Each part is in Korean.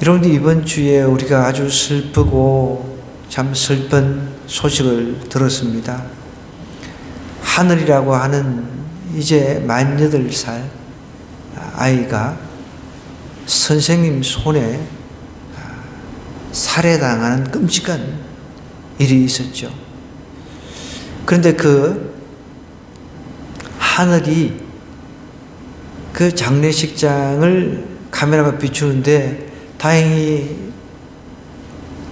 여러분들, 이번 주에 우리가 아주 슬프고 참 슬픈 소식을 들었습니다. 하늘이라고 하는 이제 만 8살 아이가 선생님 손에 살해당하는 끔찍한 일이 있었죠. 그런데 그 하늘이 그 장례식장을 카메라가 비추는데 다행히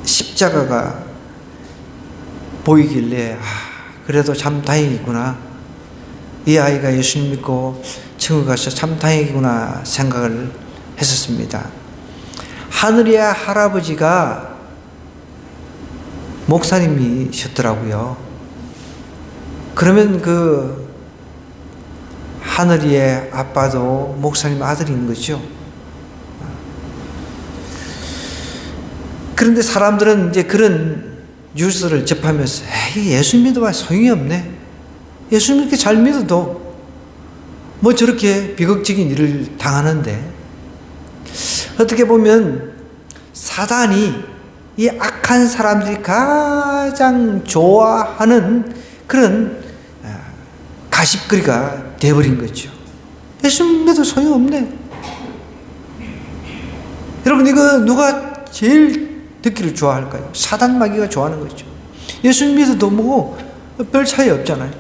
십자가가 보이길래 그래도 참 다행이구나, 이 아이가 예수님 믿고 천국 가서 참 다행이구나 생각을 했었습니다. 하늘의 할아버지가 목사님이셨더라고요. 그러면 그 하늘이의 아빠도 목사님 아들인 거죠. 그런데 사람들은 이제 그런 뉴스를 접하면서 에이, 예수 믿어봐 소용이 없네, 예수 믿게 잘 믿어도 뭐 저렇게 비극적인 일을 당하는데, 어떻게 보면 사단이 이 악한 사람들이 가장 좋아하는 그런 가십거리가 되어버린 거죠. 예수 믿어도 소용없네. 여러분, 이거 누가 제일 듣기를 좋아할까요? 사단 마귀가 좋아하는 거죠. 예수 믿어도 뭐 별 차이 없잖아요.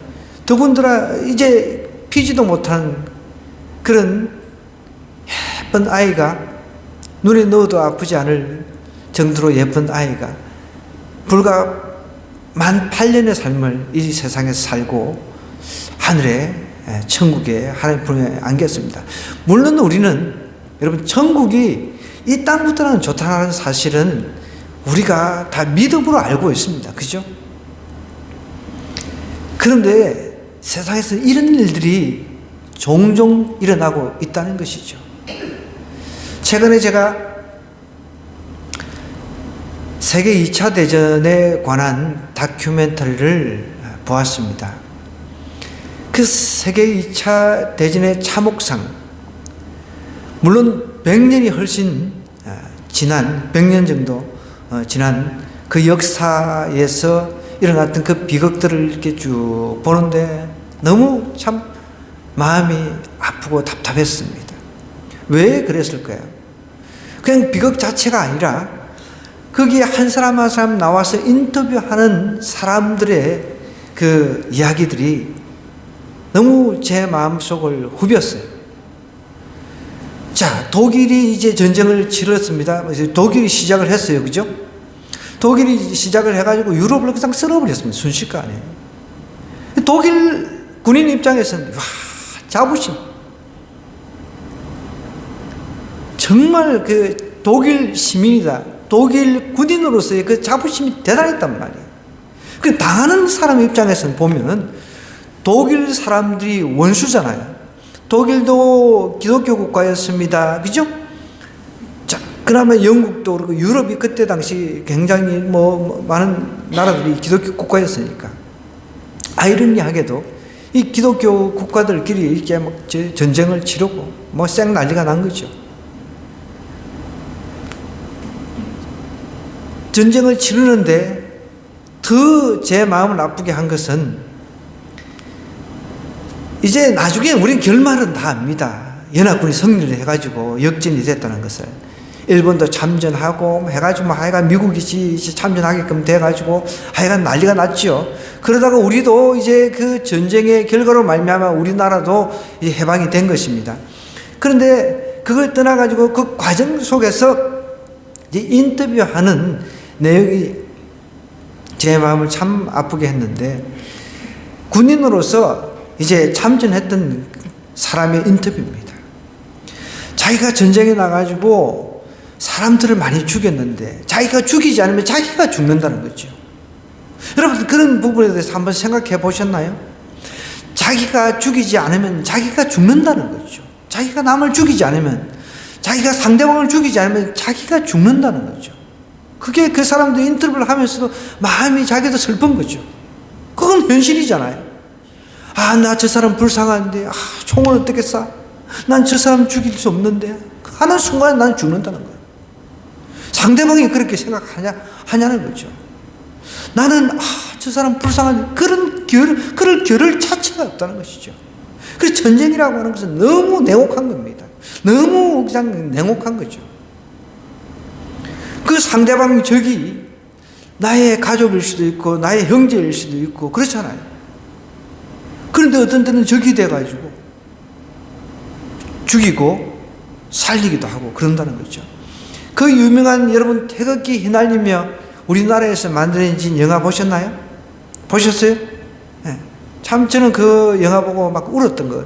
더군다나 이제 피지도 못한 그런 예쁜 아이가, 눈에 넣어도 아프지 않을 정도로 예쁜 아이가 불과 만 8년의 삶을 이 세상에서 살고 하늘에, 천국에 하나님 품에 안겼습니다. 물론 우리는, 여러분, 천국이 이 땅보다는 좋다는 사실은 우리가 다 믿음으로 알고 있습니다. 그죠? 그런데 세상에서 이런 일들이 종종 일어나고 있다는 것이죠. 최근에 제가 세계 2차 대전에 관한 다큐멘터리를 보았습니다. 그 세계 2차 대전의 참혹상, 물론 100년이 훨씬 지난, 100년 정도 지난 그 역사에서 일어났던 그 비극들을 이렇게 쭉 보는데 너무 참 마음이 아프고 답답했습니다. 왜 그랬을까요? 그냥 비극 자체가 아니라 거기에 한 사람 한 사람 나와서 인터뷰하는 사람들의 그 이야기들이 너무 제 마음속을 후볐어요. 자, 독일이 이제 전쟁을 치렀습니다. 독일이 시작을 했어요. 그죠? 독일이 시작을 해가지고 유럽을 그냥 쓸어버렸습니다. 순식간에. 독일 군인 입장에서는, 와, 자부심. 정말 그 독일 시민이다, 독일 군인으로서의 그 자부심이 대단했단 말이에요. 그 당하는 사람 입장에서는 보면은 독일 사람들이 원수잖아요. 독일도 기독교 국가였습니다. 그죠? 자, 그다음에 영국도 그렇고 유럽이 그때 당시 굉장히 많은 나라들이 기독교 국가였으니까 아이러니하게도 이 기독교 국가들끼리 이렇게 막 전쟁을 치르고 쌩 난리가 난 거죠. 전쟁을 치르는데 더 제 마음을 아프게 한 것은, 이제 나중에 우린 결말은 다 압니다. 연합군이 승리를 해가지고 역전이 됐다는 것을. 일본도 참전하고 해가지고 하여간 미국이 참전하게끔 돼가지고 하여간 난리가 났죠. 그러다가 우리도 이제 그 전쟁의 결과로 말미암아 우리나라도 해방이 된 것입니다. 그런데 그걸 떠나가지고 그 과정 속에서 이제 인터뷰하는 내용이 제 마음을 참 아프게 했는데, 군인으로서 이제 참전했던 사람의 인터뷰입니다. 자기가 전쟁에 나가지고 사람들을 많이 죽였는데 자기가 죽이지 않으면 자기가 죽는다는 거죠. 여러분, 그런 부분에 대해서 한번 생각해 보셨나요? 자기가 죽이지 않으면 자기가 죽는다는 거죠. 자기가 남을 죽이지 않으면, 자기가 상대방을 죽이지 않으면 자기가 죽는다는 거죠. 그게 그 사람도 인터뷰를 하면서도 마음이 자기도 슬픈 거죠. 그건 현실이잖아요. 나 저 사람 불쌍한데, 총을 어떻게 쏴? 난 저 사람 죽일 수 없는데. 하는 순간에 난 죽는다는 거예요. 상대방이 그렇게 하냐는 거죠. 나는 저 사람 불쌍한 그런 결을 자체가 없다는 것이죠. 그래서 전쟁이라고 하는 것은 너무 냉혹한 겁니다. 너무 그냥 냉혹한 거죠. 그 상대방 적이 나의 가족일 수도 있고 나의 형제일 수도 있고 그렇잖아요. 그런데 어떤 때는 적이 돼가지고 죽이고 살리기도 하고 그런다는 거죠. 그 유명한 여러분 태극기 휘날리며 우리나라에서 만들어진 영화 보셨나요? 보셨어요? 네. 참 저는 그 영화 보고 막 울었던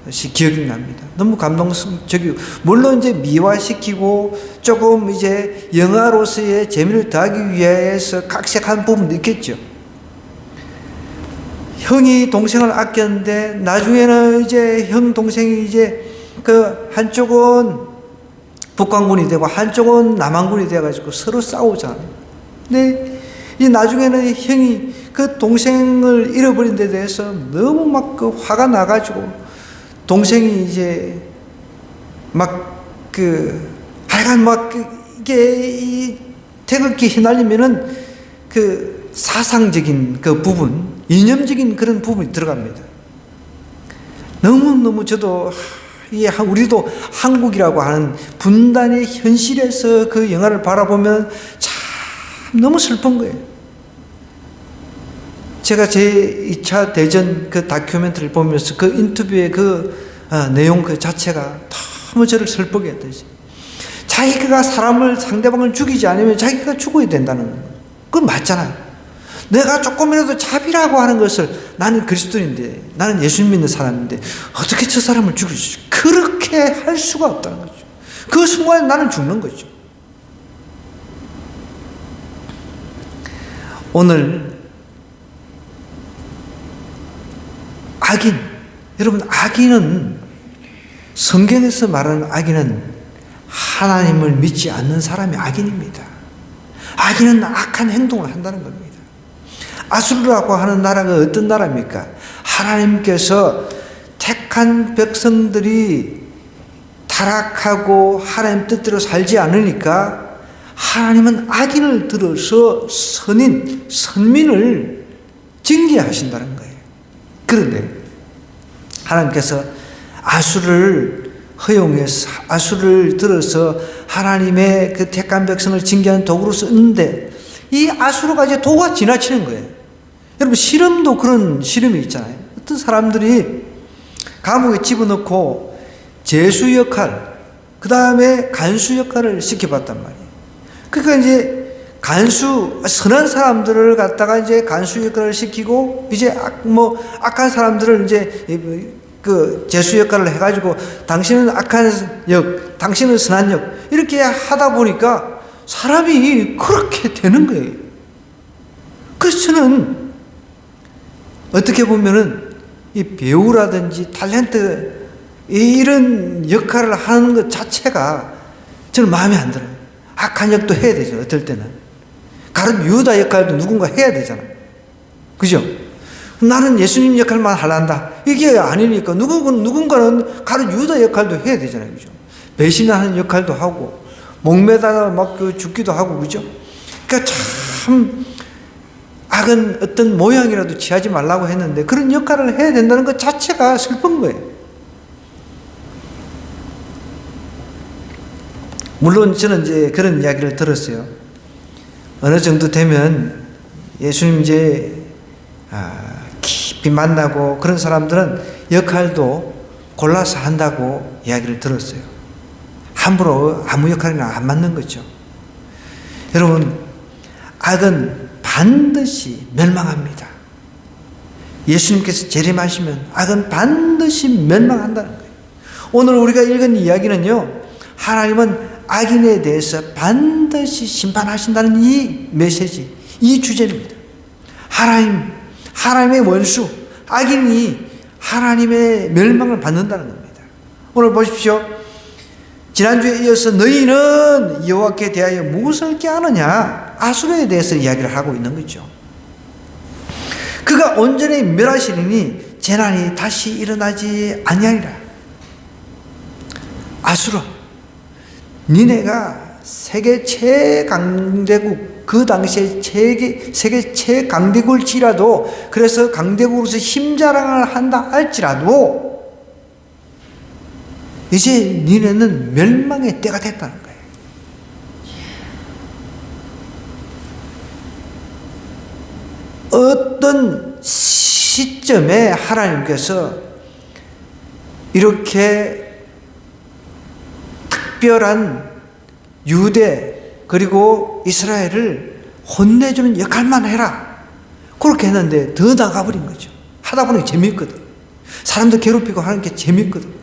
것이 기억이 납니다. 너무 감동적이고 물론 이제 미화시키고 조금 이제 영화로서의 재미를 더하기 위해서 각색한 부분도 있겠죠. 형이 동생을 아꼈는데 나중에는 이제 형 동생이 이제 그 한쪽은 북한군이 되고 한쪽은 남한군이 돼가지고 서로 싸우잖아요. 근데 이 나중에는 형이 그 동생을 잃어버린 데 대해서 너무 막 그 화가 나가지고 동생이 이제 막 하여간 막 이게 이 태극기 휘날리면은 그 사상적인 그 부분, 이념적인 그런 부분이 들어갑니다. 너무너무 저도 우리도 한국이라고 하는 분단의 현실에서 그 영화를 바라보면 참 너무 슬픈 거예요. 제가 제 2차 대전 그 다큐멘터리를 보면서 그 인터뷰의 그 내용 그 자체가 너무 저를 슬프게 했듯이 자기가 상대방을 죽이지 않으면 자기가 죽어야 된다는 거예요. 그건 맞잖아요. 내가 조금이라도 자비라고 하는 것을 나는 그리스도인데 나는 예수 믿는 사람인데 어떻게 저 사람을 죽일 수 있지? 그렇게 할 수가 없다는 거죠. 그 순간에 나는 죽는 거죠. 오늘 악인, 여러분 악인은 성경에서 말하는 악인은 하나님을 믿지 않는 사람이 악인입니다. 악인은 악한 행동을 한다는 겁니다. 아수르라고 하는 나라가 어떤 나라입니까? 하나님께서 택한 백성들이 타락하고 하나님 뜻대로 살지 않으니까 하나님은 악인을 들어서 선민을 징계하신다는 거예요. 그런데 하나님께서 아수르를 허용해서 아수르를 들어서 하나님의 그 택한 백성을 징계하는 도구로 썼는데 이 아수르가 이제 도가 지나치는 거예요. 여러분 실험도 그런 실험이 있잖아요. 어떤 사람들이 감옥에 집어넣고 제수 역할, 그 다음에 간수 역할을 시켜봤단 말이에요. 그러니까 이제 선한 사람들을 갖다가 이제 간수 역할을 시키고 이제 악한 사람들을 이제 그 제수 역할을 해가지고 당신은 악한 역, 당신은 선한 역 이렇게 하다 보니까 사람이 그렇게 되는 거예요. 그래서 저는 어떻게 보면은 이 배우라든지 탤런트 이런 역할을 하는 것 자체가 저는 마음에 안 들어요. 악한 역도 해야 되죠. 어떨 때는 가룟 유다 역할도 누군가 해야 되잖아. 그죠? 나는 예수님 역할만 하란다 이게 아니니까 누군가는 가룟 유다 역할도 해야 되잖아요. 그죠? 배신하는 역할도 하고 목매다 막 죽기도 하고 그죠? 그러니까 참 악은 어떤 모양이라도 취하지 말라고 했는데 그런 역할을 해야 된다는 것 자체가 슬픈 거예요. 물론 저는 이제 그런 이야기를 들었어요. 어느 정도 되면 예수님 이제 깊이 만나고 그런 사람들은 역할도 골라서 한다고 이야기를 들었어요. 함부로 아무 역할이나 안 맞는 거죠. 여러분 악은 반드시 멸망합니다. 예수님께서 재림하시면 악은 반드시 멸망한다는 거예요. 오늘 우리가 읽은 이야기는요, 하나님은 악인에 대해서 반드시 심판하신다는 이 메시지, 이 주제입니다. 하나님의 원수, 악인이 하나님의 멸망을 받는다는 겁니다. 오늘 보십시오. 지난주에 이어서 너희는 여호와께 대하여 무엇을 꾀하느냐? 아수르에 대해서 이야기를 하고 있는 거죠. 그가 온전히 멸하시리니 재난이 다시 일어나지 아니하리라. 아수르, 니네가 세계 최강대국, 그 당시에 세계 최강대국일지라도, 그래서 강대국으로서 힘자랑을 한다 할지라도 이제 니네는 멸망의 때가 됐다는 거예요. 어떤 시점에 하나님께서 이렇게 특별한 유대 그리고 이스라엘을 혼내주는 역할만 해라, 그렇게 했는데 더 나가버린 거죠. 하다 보니 재미있거든. 사람들 괴롭히고 하는 게 재미있거든.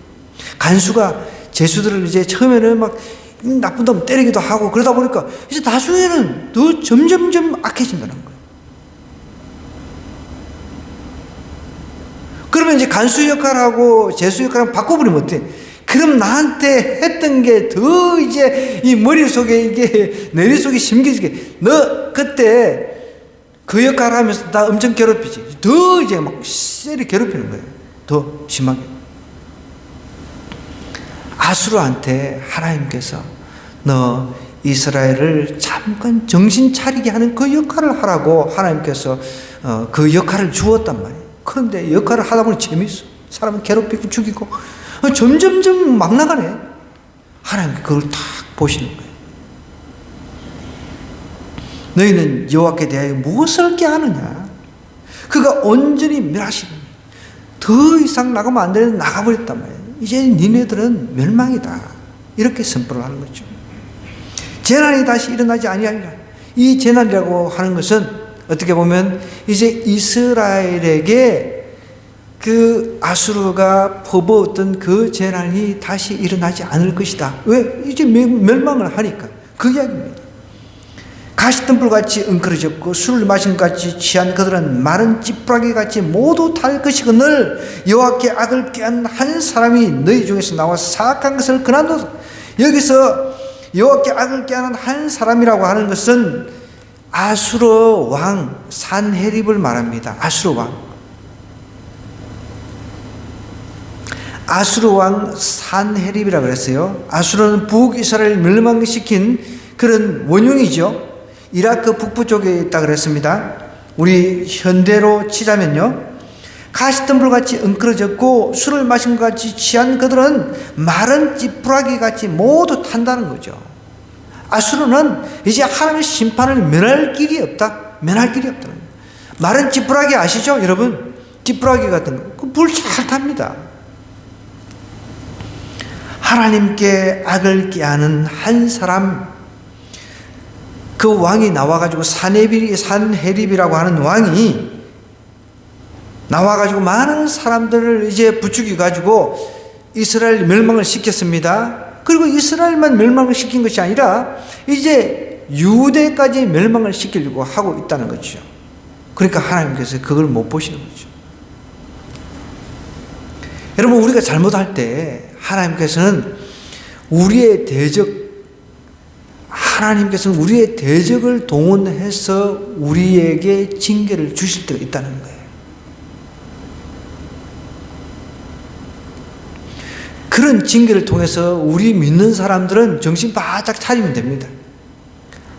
간수가 제수들을 이제 처음에는 막 나쁜 놈 때리기도 하고 그러다 보니까 이제 나중에는 더 점점점 악해진다는 거예요. 그러면 이제 간수 역할하고 제수 역할을 바꿔버리면 어때? 그럼 나한테 했던 게 더 이제 이 머릿속에 이게 내리속에 심겨지게, 너 그때 그 역할을 하면서 나 엄청 괴롭히지. 더 이제 막 세리 괴롭히는 거예요. 더 심하게. 아수르한테 하나님께서 너 이스라엘을 잠깐 정신 차리게 하는 그 역할을 하라고 하나님께서 그 역할을 주었단 말이에요. 그런데 역할을 하다 보니 재밌어. 사람을 괴롭히고 죽이고 점점점 막 나가네. 하나님께 그걸 딱 보시는 거예요. 너희는 여호와께 대하여 무엇을 깨하느냐? 그가 온전히 멸하시니 더 이상 나가면 안 되는 나가버렸단 말이에요. 이제 니네들은 멸망이다, 이렇게 선포를 하는 거죠. 재난이 다시 일어나지 아니하리라. 이 재난이라고 하는 것은 어떻게 보면 이제 이스라엘에게 그 아수르가 퍼부었던 그 재난이 다시 일어나지 않을 것이다. 왜? 이제 멸망을 하니까. 그 이야기입니다. 가시덤불같이 엉클어졌고 술을 마신 같이 취한 그들은 마른 찌푸라기같이 모두 탈 것이거늘 여호와께 악을 꾀한 한 사람이 너희 중에서 나와 사악한 것을 그나노다. 여기서 여호와께 악을 꾀하는 한 사람이라고 하는 것은 아수르 왕 산헤립을 말합니다. 아수르 왕. 아수르 왕 산헤립이라고 그랬어요. 아수르는 북이스라엘 멸망시킨 그런 원흉이죠. 이라크 북부 쪽에 있다 그랬습니다. 우리 현대로 치자면요, 가시덤불같이 엉클어졌고 술을 마신 것 같이 취한 그들은 마른 찌푸라기 같이 모두 탄다는 거죠. 아수르는 이제 하나님의 심판을 면할 길이 없다. 면할 길이 없다는 거예요. 마른 찌푸라기 아시죠, 여러분? 찌푸라기 같은 거. 그 불 잘 탑니다. 하나님께 악을 꾀하는 한 사람, 그 왕이 나와가지고 산헤립이라고 하는 왕이 나와가지고 많은 사람들을 이제 부추겨가지고 이스라엘 멸망을 시켰습니다. 그리고 이스라엘만 멸망을 시킨 것이 아니라 이제 유대까지 멸망을 시키려고 하고 있다는 거죠. 그러니까 하나님께서 그걸 못 보시는 거죠. 여러분, 우리가 잘못할 때 하나님께서는 우리의 대적을 동원해서 우리에게 징계를 주실 때가 있다는 거예요. 그런 징계를 통해서 우리 믿는 사람들은 정신 바짝 차리면 됩니다.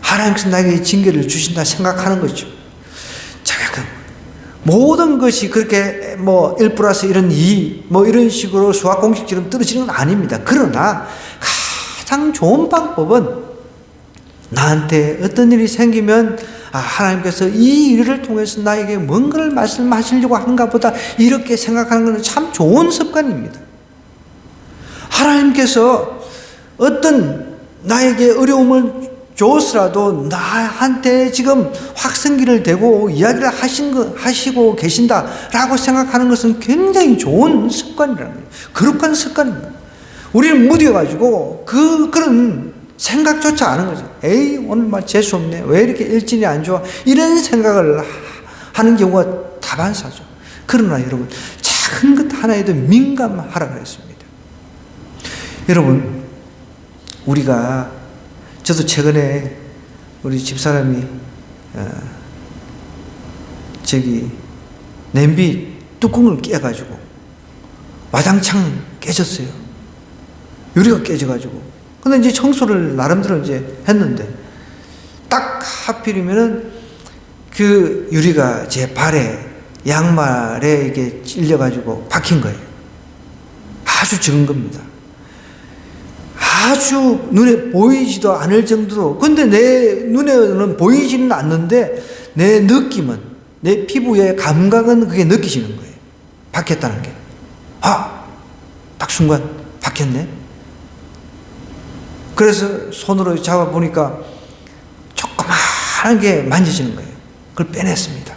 하나님께서 나에게 징계를 주신다 생각하는 거죠. 제가 모든 것이 그렇게 1+1은 2 이런 식으로 수학 공식처럼 떨어지는 건 아닙니다. 그러나 가장 좋은 방법은 나한테 어떤 일이 생기면 하나님께서 이 일을 통해서 나에게 뭔가를 말씀하시려고 한가 보다, 이렇게 생각하는 것은 참 좋은 습관입니다. 하나님께서 어떤 나에게 어려움을 줬으라도 나한테 지금 확성기를 대고 이야기를 하시고 계신다라고 생각하는 것은 굉장히 좋은 습관이라는 거예요. 거룩한 습관입니다. 우리는 무뎌가지고 그런 생각조차 안 하는 거죠. 에이, 오늘 재수 없네. 왜 이렇게 일진이 안 좋아? 이런 생각을 하는 경우가 다반사죠. 그러나 여러분, 작은 것 하나에도 민감하라고 했습니다. 여러분, 저도 최근에 우리 집사람이 냄비 뚜껑을 깨가지고 와장창 깨졌어요. 유리가 깨져가지고 근데 이제 청소를 나름대로 이제 했는데, 딱 하필이면은 그 유리가 제 발에, 양말에 이게 찔려가지고 박힌 거예요. 아주 적은 겁니다. 아주 눈에 보이지도 않을 정도로, 근데 내 눈에는 보이지는 않는데 내 느낌은, 내 피부의 감각은 그게 느껴지는 거예요. 박혔다는 게. 아, 딱 순간 박혔네. 그래서 손으로 잡아보니까 조그마한 게 만져지는 거예요. 그걸 빼냈습니다.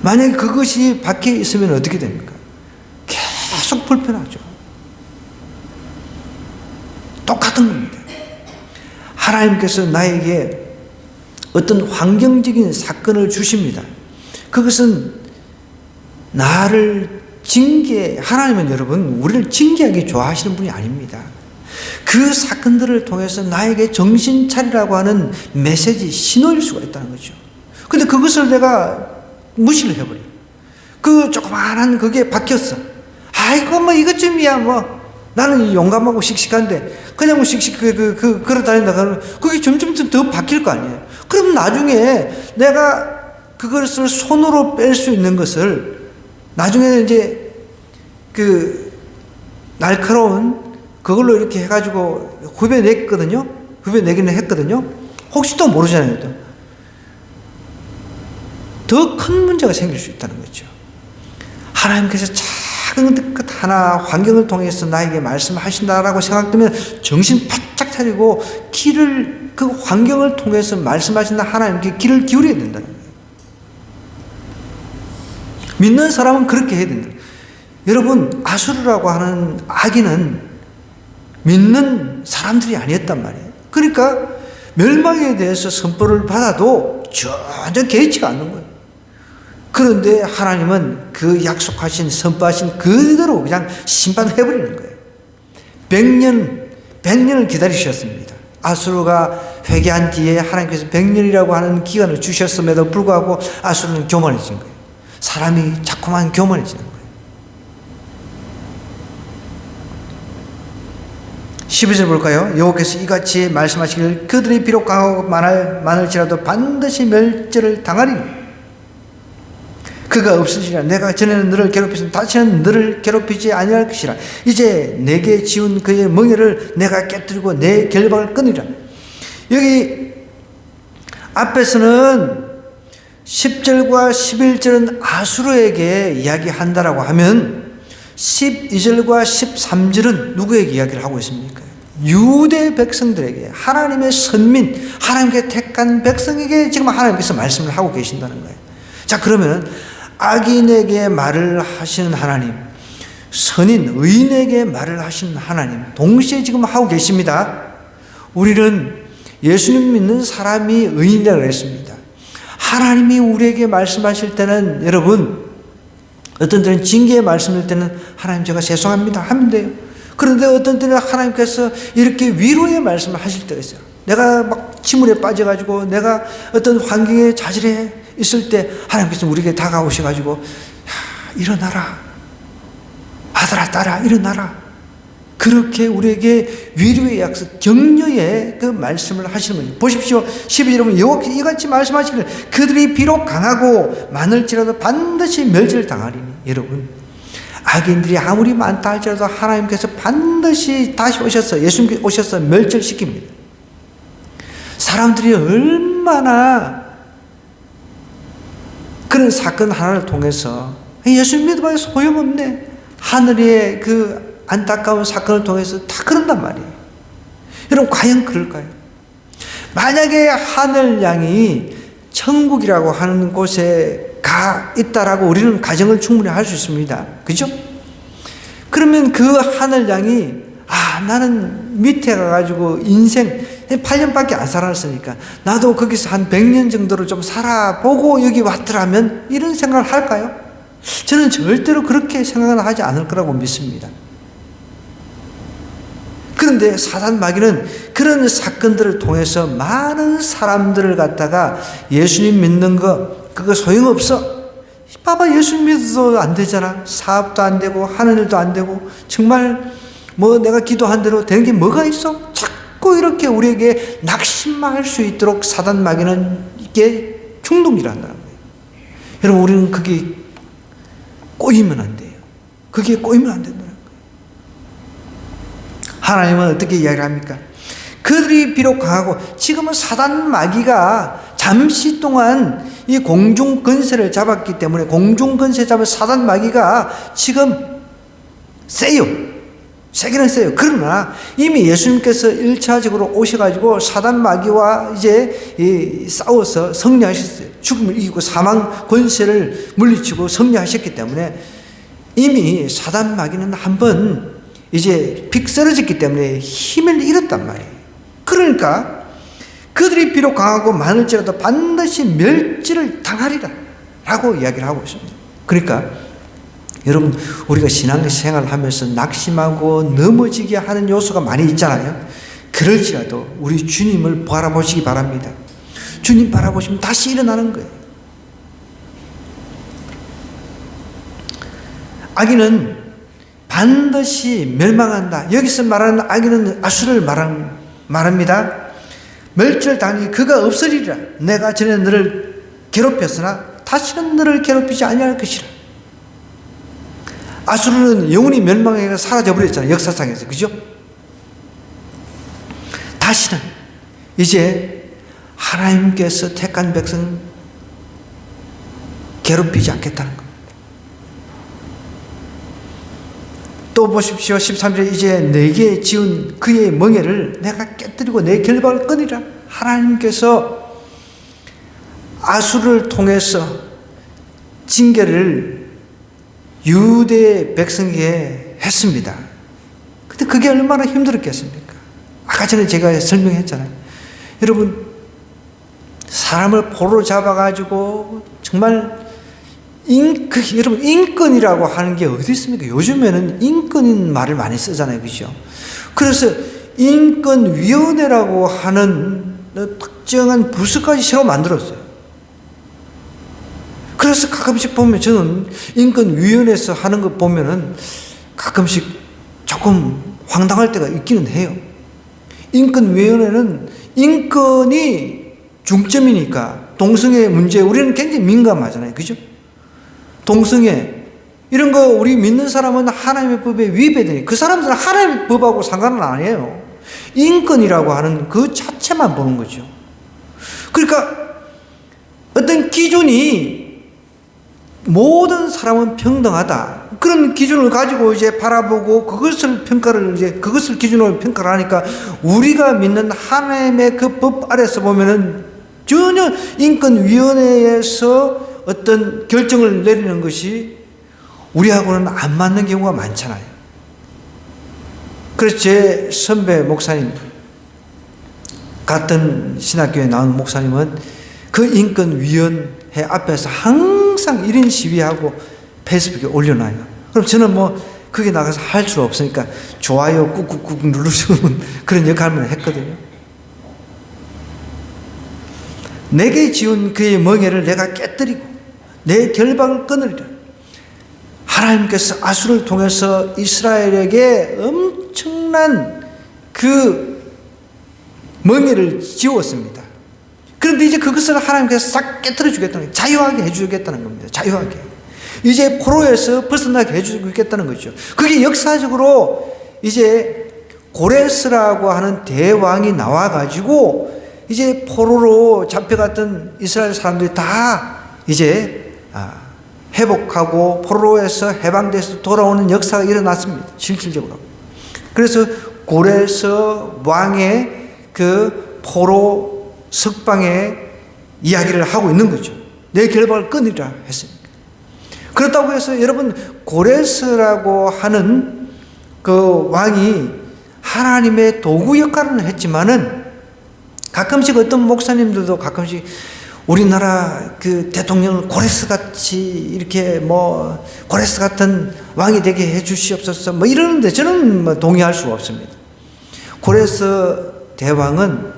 만약에 그것이 박혀 있으면 어떻게 됩니까? 계속 불편하죠. 똑같은 겁니다. 하나님께서 나에게 어떤 환경적인 사건을 주십니다. 그것은 나를 하나님은 여러분, 우리를 징계하기 좋아하시는 분이 아닙니다. 그 사건들을 통해서 나에게 정신 차리라고 하는 메시지, 신호일 수가 있다는 거죠. 근데 그것을 내가 무시를 해버려. 그 조그마한 그게 박혔어. 아이고, 뭐 이것쯤이야, 뭐. 나는 용감하고 씩씩한데, 그냥 뭐 씩씩 걸어 다닌다 그러면 그게 점점 더 박힐 거 아니에요. 그럼 나중에 내가 그것을 손으로 뺄 수 있는 것을 나중에는 이제 그 날카로운 그걸로 이렇게 해가지고 후벼냈거든요. 후벼내기는 했거든요. 혹시 또 모르잖아요. 더 큰 문제가 생길 수 있다는 거죠. 하나님께서 작은 것 하나 환경을 통해서 나에게 말씀하신다라고 생각되면 정신 바짝 차리고 그 환경을 통해서 말씀하신다 하나님께 귀를 기울여야 된다는 거예요. 믿는 사람은 그렇게 해야 된다. 여러분, 아수르라고 하는 악인은 믿는 사람들이 아니었단 말이에요. 그러니까 멸망에 대해서 선포를 받아도 전혀 개의치가 않는 거예요. 그런데 하나님은 그 약속하신, 선포하신 그대로 그냥 심판해버리는 거예요. 100년을 기다리셨습니다. 아수르가 회개한 뒤에 하나님께서 100년이라고 하는 기간을 주셨음에도 불구하고 아수르는 교만해진 거예요. 사람이 자꾸만 교만해지는 거예요. 12절 볼까요? 여호와께서 이같이 말씀하시기를 그들이 비록 강하고 많을지라도 반드시 멸절을 당하리니 그가 없으시리라. 내가 전에는 너를 괴롭혔으면 다시는 너를 괴롭히지 아니할 것이라. 이제 내게 지운 그의 멍에를 내가 깨뜨리고 내 결박을 끊으리라. 여기 앞에서는 10절과 11절은 아수르에게 이야기한다라고 하면 12절과 13절은 누구에게 이야기를 하고 있습니까? 유대 백성들에게, 하나님의 선민, 하나님께 택한 백성에게 지금 하나님께서 말씀을 하고 계신다는 거예요. 자, 그러면 악인에게 말을 하시는 하나님, 선인, 의인에게 말을 하시는 하나님, 동시에 지금 하고 계십니다. 우리는 예수님 믿는 사람이 의인이라고 그랬습니다. 하나님이 우리에게 말씀하실 때는 여러분, 어떤 때는 징계의 말씀일 때는 하나님 제가 죄송합니다 하면 돼요. 그런데 어떤 때는 하나님께서 이렇게 위로의 말씀을 하실 때가 있어요. 내가 막 침울에 빠져가지고 내가 어떤 환경에 자질해 있을 때 하나님께서 우리에게 다가오셔가지고 일어나라, 아들아 딸아 일어나라, 그렇게 우리에게 위로의 약속, 격려의 그 말씀을 하시는 거예요. 보십시오. 12절 보면 여호와께서 이같이 말씀하시기를 그들이 비록 강하고 많을지라도 반드시 멸절을 당하리니. 여러분, 악인들이 아무리 많다 할지라도 하나님께서 반드시 다시 오셔서, 예수님께서 오셔서 멸절시킵니다. 사람들이 얼마나 그런 사건 하나를 통해서 예수님 믿어봐야 소용없네, 하늘의 그 안타까운 사건을 통해서 다 그런단 말이에요. 여러분, 과연 그럴까요? 만약에 하늘 양이 천국이라고 하는 곳에 가 있다라고 우리는 가정을 충분히 할 수 있습니다. 그죠? 그러면 그 하늘 양이 나는 밑에 가가지고 인생 8년밖에 안 살았으니까 나도 거기서 한 100년 정도를 좀 살아보고 여기 왔더라면 이런 생각을 할까요? 저는 절대로 그렇게 생각을 하지 않을 거라고 믿습니다. 그런데 사단 마귀는 그런 사건들을 통해서 많은 사람들을 갖다가 예수님 믿는 거 그거 소용없어, 봐봐 예수님 믿어도 안 되잖아, 사업도 안 되고 하는 일도 안 되고 정말 뭐 내가 기도한 대로 되는 게 뭐가 있어? 자꾸 이렇게 우리에게 낙심할 수 있도록 사단 마귀는 이게 충동질한다는 거예요. 여러분, 우리는 그게 꼬이면 안 돼요. 그게 꼬이면 안 된다는 거예요. 하나님은 어떻게 이야기를 합니까? 그들이 비록 강하고, 지금은 사단 마귀가 잠시 동안 이 공중 권세를 잡았기 때문에, 공중 권세 잡은 사단 마귀가 지금 세요. 세계는 세요. 그러나 이미 예수님께서 1차적으로 오셔가지고 사단 마귀와 이제 싸워서 승리하셨어요. 죽음을 이기고 사망 권세를 물리치고 승리하셨기 때문에 이미 사단 마귀는 한번 이제 빅 쓰러졌기 때문에 힘을 잃었단 말이에요. 그러니까 그들이 비록 강하고 많을지라도 반드시 멸절을 당하리라 라고 이야기를 하고 있습니다. 그러니까 여러분, 우리가 신앙생활을 하면서 낙심하고 넘어지게 하는 요소가 많이 있잖아요. 그럴지라도 우리 주님을 바라보시기 바랍니다. 주님 바라보시면 다시 일어나는 거예요. 악인은 반드시 멸망한다. 여기서 말하는 악인은 아수를 말합니다. 멸절당하니 그가 없으리라. 내가 전에 너를 괴롭혔으나 다시는 너를 괴롭히지 아니할 것이라. 아수르는 영원히 멸망해서 사라져버렸잖아요. 역사상에서. 그죠? 다시는 이제 하나님께서 택한 백성 괴롭히지 않겠다는 겁니다. 또 보십시오. 13절에 이제 내게 지은 그의 멍에를 내가 깨뜨리고 내 결박을 끊으리라. 하나님께서 아수르를 통해서 징계를 유대 백성에게 했습니다. 근데 그게 얼마나 힘들었겠습니까? 아까 전에 제가 설명했잖아요. 여러분, 사람을 포로로 잡아가지고 정말 여러분, 인권이라고 하는 게 어디 있습니까? 요즘에는 인권인 말을 많이 쓰잖아요. 그죠? 그래서 인권위원회라고 하는 특정한 부서까지 새로 만들었어요. 그래서 가끔씩 보면 저는 인권위원회에서 하는 거 보면은 가끔씩 조금 황당할 때가 있기는 해요. 인권위원회는 인권이 중점이니까 동성애 문제 우리는 굉장히 민감하잖아요. 그죠? 동성애 이런 거 우리 믿는 사람은 하나님의 법에 위배되니 그 사람들은 하나님의 법하고 상관은 아니에요. 인권이라고 하는 그 자체만 보는 거죠. 그러니까 어떤 기준이 모든 사람은 평등하다. 그런 기준을 가지고 이제 바라보고 그것을 기준으로 평가를 하니까 우리가 믿는 하나님의 그 법 아래서 보면은 전혀 인권위원회에서 어떤 결정을 내리는 것이 우리하고는 안 맞는 경우가 많잖아요. 그래서 제 선배 목사님, 같은 신학교에 나온 목사님은 그 인권위원회 앞에서 항상 1인 시위하고 페이스북에 올려놔요. 그럼 저는 뭐 그게 나가서 할 수 없으니까 좋아요 꾹꾹꾹 누르시는 그런 역할만 했거든요. 내게 지은 그의 멍에를 내가 깨뜨리고 내 결박을 끊으리라. 하나님께서 아수를 통해서 이스라엘에게 엄청난 그 멍에를 지웠습니다. 그런데 이제 그것을 하나님께서 싹 깨뜨려 주겠다는 거예요. 자유하게 해주겠다는 겁니다. 자유하게. 이제 포로에서 벗어나게 해주겠다는 거죠. 그게 역사적으로 이제 고레스라고 하는 대왕이 나와가지고 이제 포로로 잡혀갔던 이스라엘 사람들이 다 이제 회복하고 포로에서 해방돼서 돌아오는 역사가 일어났습니다. 실질적으로. 그래서 고레스 왕의 그 포로 석방의 이야기를 하고 있는 거죠. 내 결박을 끊으리라 했습니다. 그렇다고 해서 여러분 고레스라고 하는 그 왕이 하나님의 도구 역할은 했지만은 가끔씩 어떤 목사님들도 가끔씩 우리나라 그 대통령을 고레스 같이 이렇게 뭐 고레스 같은 왕이 되게 해 주시옵소서 뭐 이러는데 저는 뭐 동의할 수가 없습니다. 고레스 대왕은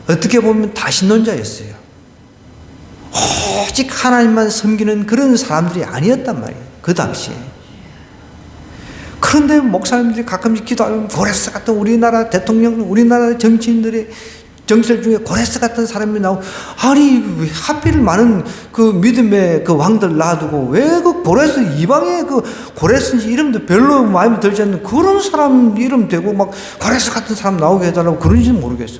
어떻게 보면 다신론자였어요. 오직 하나님만 섬기는 그런 사람들이 아니었단 말이에요. 그 당시에. 그런데 목사님들이 가끔씩 기도하면 고레스 같은 우리나라 대통령, 우리나라 정치인들의 정치인 중에 고레스 같은 사람이 나오고, 아니 왜 하필 많은 그 믿음의 그 왕들 놔두고 왜 그 고레스, 이방의 그 고레스인지 이름도 별로 마음에 들지 않는 그런 사람 이름 대고 막 고레스 같은 사람 나오게 해달라고 그런지는 모르겠어.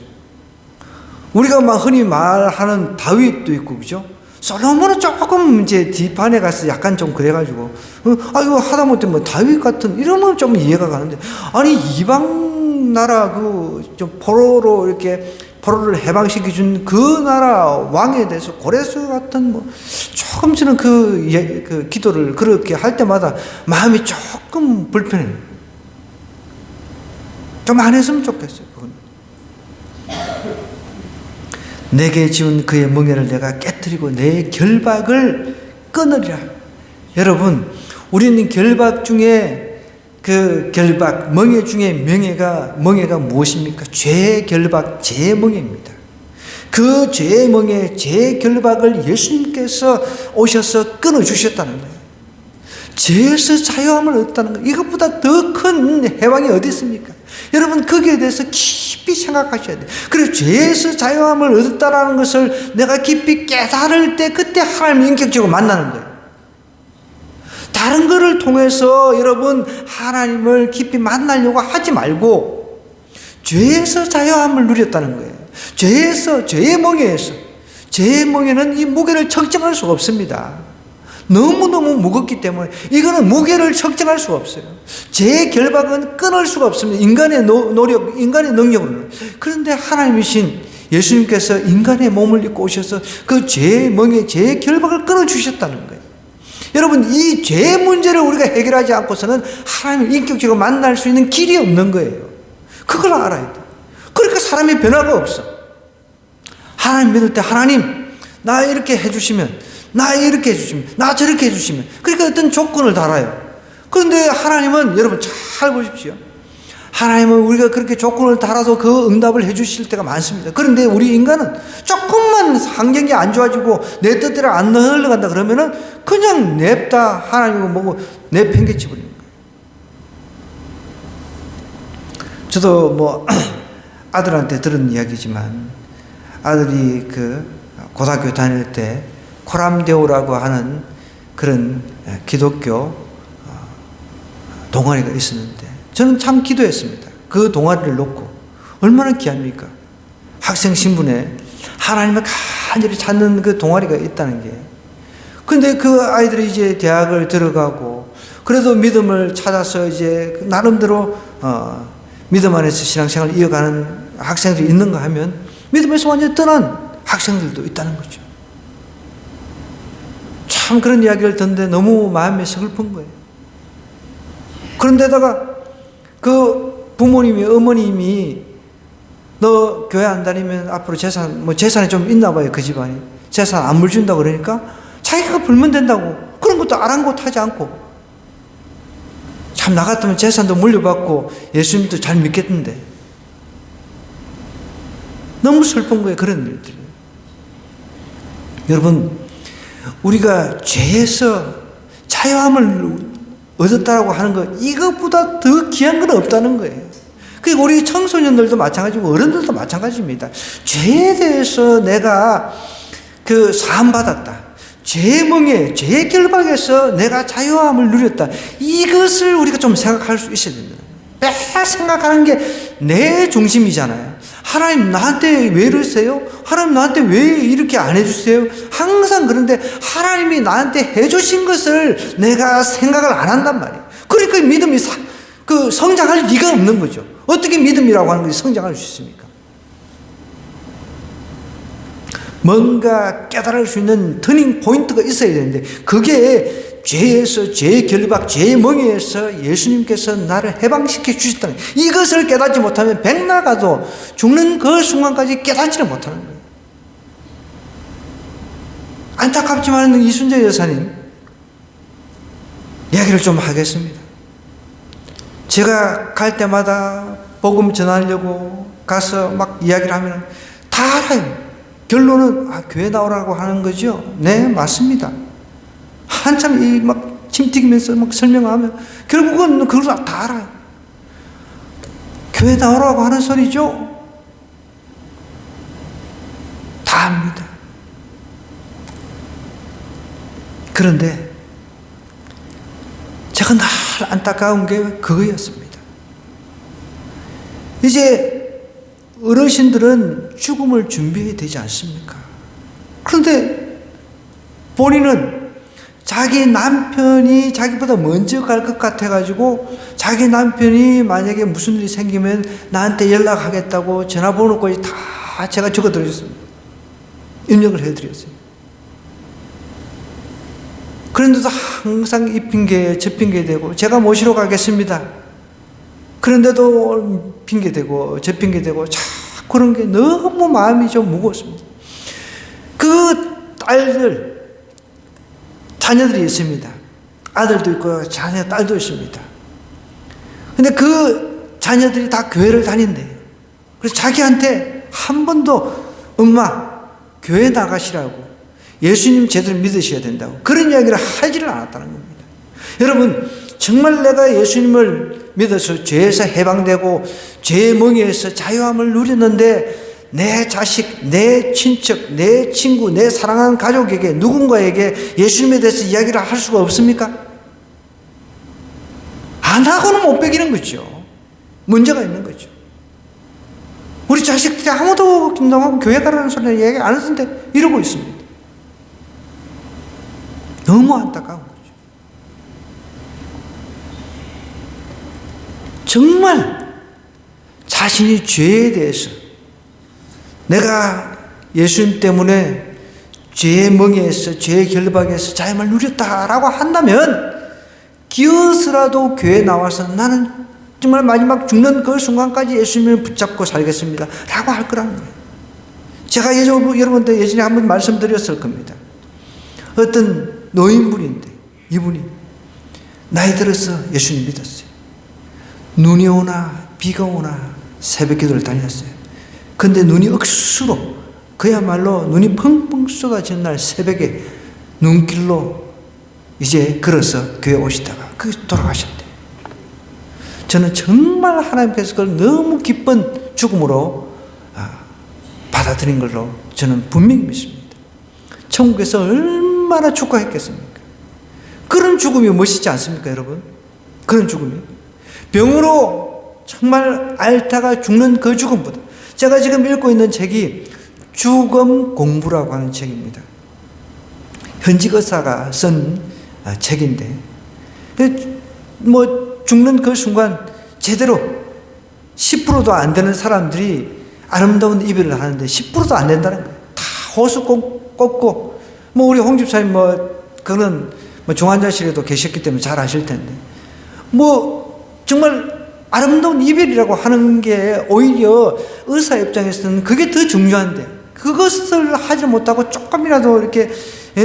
우리가 막 흔히 말하는 다윗도 있고, 그죠? 솔로몬은 조금 이제 뒷판에 가서 약간 좀 그래가지고, 이거 하다못해 뭐 다윗 같은 이러면 좀 이해가 가는데, 아니 이방 나라 그 좀 포로로 이렇게 포로를 해방시켜준 그 나라 왕에 대해서 고레스 같은 뭐 조금 저는 그 기도를 그렇게 할 때마다 마음이 조금 불편해요. 좀 안 했으면 좋겠어요. 그건. 내게 지은 그의 멍에를 내가 깨뜨리고 내 결박을 끊으리라. 여러분, 우리는 결박 중에 그 결박, 멍에 중에 멍에가 무엇입니까? 죄의 결박, 죄의 멍에입니다. 그 죄의 멍에, 죄의 결박을 예수님께서 오셔서 끊어주셨다는 거예요. 죄에서 자유함을 얻었다는 거예요. 이것보다 더 큰 해방이 어디 있습니까? 여러분, 거기에 대해서 깊이 생각하셔야 돼요. 그리고 죄에서 자유함을 얻었다는 것을 내가 깊이 깨달을 때 그때 하나님을 인격적으로 만나는 거예요. 다른 것을 통해서 여러분 하나님을 깊이 만나려고 하지 말고 죄에서 자유함을 누렸다는 거예요. 죄의 멍에에서. 죄의 멍에는 이 무게를 측정할 수가 없습니다. 너무너무 무겁기 때문에 이거는 무게를 측정할 수가 없어요. 죄의 결박은 끊을 수가 없습니다. 인간의 노력, 인간의 능력으로는. 그런데 하나님이신 예수님께서 인간의 몸을 입고 오셔서 그 죄의 멍에, 죄의 결박을 끊어주셨다는 거예요. 여러분, 이 죄의 문제를 우리가 해결하지 않고서는 하나님을 인격적으로 만날 수 있는 길이 없는 거예요. 그걸 알아야 돼요. 그러니까 사람이 변화가 없어. 하나님 믿을 때 하나님 나 이렇게 해주시면, 나 이렇게 해주시면, 나 저렇게 해주시면, 그러니까 어떤 조건을 달아요. 그런데 하나님은 여러분 잘 보십시오. 하나님은 우리가 그렇게 조건을 달아도 그 응답을 해주실 때가 많습니다. 그런데 우리 인간은 조금만 환경이 안 좋아지고 내 뜻대로 안 흘러간다 그러면은 그냥 냅다 하나님은 뭐고 내팽개쳐 버리는 거예요. 저도 뭐 아들한테 들은 이야기지만, 아들이 그 고등학교 다닐 때 코람데오라고 하는 그런 기독교 동아리가 있었는데 저는 참 기도했습니다. 그 동아리를 놓고. 얼마나 귀합니까? 학생 신분에 하나님을 간절히 찾는 그 동아리가 있다는 게. 근데 그 아이들이 이제 대학을 들어가고 그래도 믿음을 찾아서 이제 나름대로 믿음 안에서 신앙생활을 이어가는 학생들이 있는가 하면 믿음에서 완전히 떠난 학생들도 있다는 거죠. 참 그런 이야기를 듣는데 너무 마음이 슬픈 거예요. 그런데다가 그 부모님이, 어머님이 너 교회 안 다니면 앞으로 재산이 좀 있나 봐요. 그 집안이. 재산 안 물준다고 그러니까 자기가 불면 된다고. 그런 것도 아랑곳하지 않고. 참 나 같으면 재산도 물려받고 예수님도 잘 믿겠는데. 너무 슬픈 거예요. 그런 일들이. 여러분, 우리가 죄에서 자유함을 얻었다라고 하는 거, 이것보다 더 귀한 건 없다는 거예요. 그리고 우리 청소년들도 마찬가지고 어른들도 마찬가지입니다. 죄에 대해서 내가 그 사함받았다. 죄의 멍에, 죄의 결박에서 내가 자유함을 누렸다. 이것을 우리가 좀 생각할 수 있어야 됩니다. 매일 생각하는 게 내 중심이잖아요. 하나님 나한테 왜 이러세요? 하나님 나한테 왜 이렇게 안 해주세요? 항상 그런데 하나님이 나한테 해주신 것을 내가 생각을 안 한단 말이에요. 그러니까 믿음이 성장할 리가 없는 거죠. 어떻게 믿음이라고 하는 것이 성장할 수 있습니까? 뭔가 깨달을 수 있는 터닝 포인트가 있어야 되는데 그게 죄에서, 죄의 결박, 죄의 멍에에서 예수님께서 나를 해방시켜 주셨다는 거예요. 이것을 깨닫지 못하면 백나가도 죽는 그 순간까지 깨닫지를 못하는 거예요. 안타깝지만 이순재 여사님 이야기를 좀 하겠습니다. 제가 갈 때마다 복음 전하려고 가서 막 이야기를 하면 다 알아요. 결론은 교회 나오라고 하는 거죠. 네, 맞습니다. 한참 막 침 튀기면서 막 설명하면 결국은 그걸 다 알아요. 교회 나오라고 하는 소리죠. 다 압니다. 그런데 제가 늘 안타까운 게 그거였습니다. 이제 어르신들은 죽음을 준비해야 되지 않습니까? 그런데 본인은 자기 남편이 자기보다 먼저 갈 것 같아가지고 자기 남편이 만약에 무슨 일이 생기면 나한테 연락하겠다고 전화번호까지 다 제가 적어드렸습니다. 입력을 해드렸어요. 그런데도 항상 이 핑계 저 핑계 대고 제가 모시러 가겠습니다. 그런데도 핑계 대고 저 핑계 대고 자꾸 그런 게 너무 마음이 좀 무거웠습니다. 그 자녀들이 있습니다. 아들도 있고 딸도 있습니다. 근데 그 자녀들이 다 교회를 다닌대요. 그래서 자기한테 한 번도 엄마 교회 나가시라고 예수님 제대로 믿으셔야 된다고 그런 이야기를 하지를 않았다는 겁니다. 여러분 정말 내가 예수님을 믿어서 죄에서 해방되고 죄의 멍에서 자유함을 누렸는데 내 자식, 내 친척, 내 친구, 내 사랑하는 가족에게 누군가에게 예수님에 대해서 이야기를 할 수가 없습니까? 안 하고는 못 배기는 거죠. 문제가 있는 거죠. 우리 자식들이 아무도 김동하고 교회 가라는 소리는 이야기 안 하는데 이러고 있습니다. 너무 안타까운 거죠. 정말 자신이 죄에 대해서 내가 예수님 때문에 죄의 멍에서 죄의 결박에서 자유함을 누렸다라고 한다면 기어서라도 교회에 나와서 나는 정말 마지막 죽는 그 순간까지 예수님을 붙잡고 살겠습니다 라고 할 거라는 거예요. 제가 여러분들 예전에 한번 말씀드렸을 겁니다. 어떤 노인분인데 이분이 나이 들어서 예수님 믿었어요. 눈이 오나 비가 오나 새벽 기도를 다녔어요. 근데 눈이 억수로 그야말로 눈이 펑펑 쏟아지는 날 새벽에 눈길로 이제 걸어서 교회 오시다가 돌아가셨대요. 저는 정말 하나님께서 그걸 너무 기쁜 죽음으로 받아들인 걸로 저는 분명히 믿습니다. 천국에서 얼마나 축하했겠습니까? 그런 죽음이 멋있지 않습니까, 여러분? 그런 죽음이. 병으로 정말 앓다가 죽는 그 죽음보다. 제가 지금 읽고 있는 책이 죽음 공부라고 하는 책입니다. 현직 의사가 쓴 책인데, 죽는 그 순간 제대로 10%도 안 되는 사람들이 아름다운 이별을 하는데 10%도 안 된다는 거예요. 다 호수 꽂고, 우리 홍 집사님 그는 중환자실에도 계셨기 때문에 잘 아실 텐데, 정말 아름다운 이별이라고 하는 게 오히려 의사 입장에서는 그게 더 중요한데, 그것을 하지 못하고 조금이라도 이렇게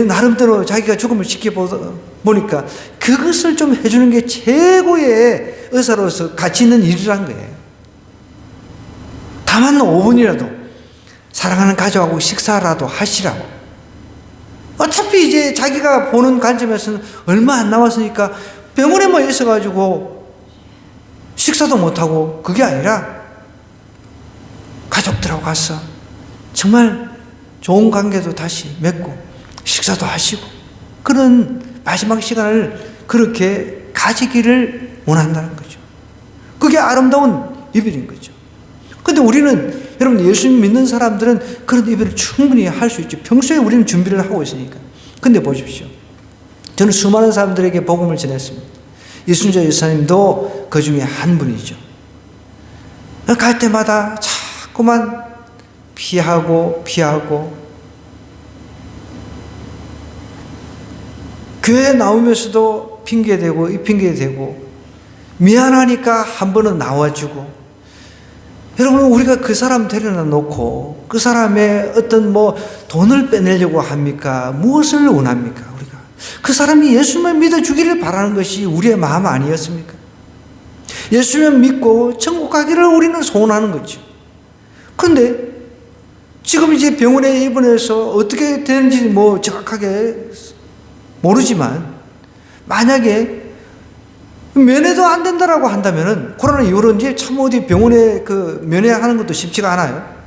나름대로 자기가 죽음을 지켜보니까 그것을 좀 해주는 게 최고의 의사로서 가치 있는 일이란 거예요. 다만 5분이라도 사랑하는 가족하고 식사라도 하시라고. 어차피 이제 자기가 보는 관점에서는 얼마 안 남았으니까 병원에만 있어가지고 식사도 못하고, 그게 아니라 가족들하고 가서 정말 좋은 관계도 다시 맺고 식사도 하시고 그런 마지막 시간을 그렇게 가지기를 원한다는 거죠. 그게 아름다운 이별인 거죠. 근데 우리는, 여러분, 예수님 믿는 사람들은 그런 이별을 충분히 할 수 있죠. 평소에 우리는 준비를 하고 있으니까. 근데 보십시오. 저는 수많은 사람들에게 복음을 전했습니다. 이순재 여사님도 그 중에 한 분이죠. 갈 때마다 자꾸만 피하고 교회 나오면서도 핑계대고 이 핑계대고 미안하니까 한 번은 나와주고. 여러분, 우리가 그 사람 데려다 놓고 그 사람의 어떤 돈을 빼내려고 합니까? 무엇을 원합니까? 우리가 그 사람이 예수님을 믿어주기를 바라는 것이 우리의 마음 아니었습니까? 예수님 믿고 천국 가기를 우리는 소원하는 거죠. 그런데 지금 이제 병원에 입원해서 어떻게 되는지 정확하게 모르지만 만약에 면회도 안 된다라고 한다면은, 코로나 이후로 이제 참 어디 병원에 면회하는 것도 쉽지가 않아요.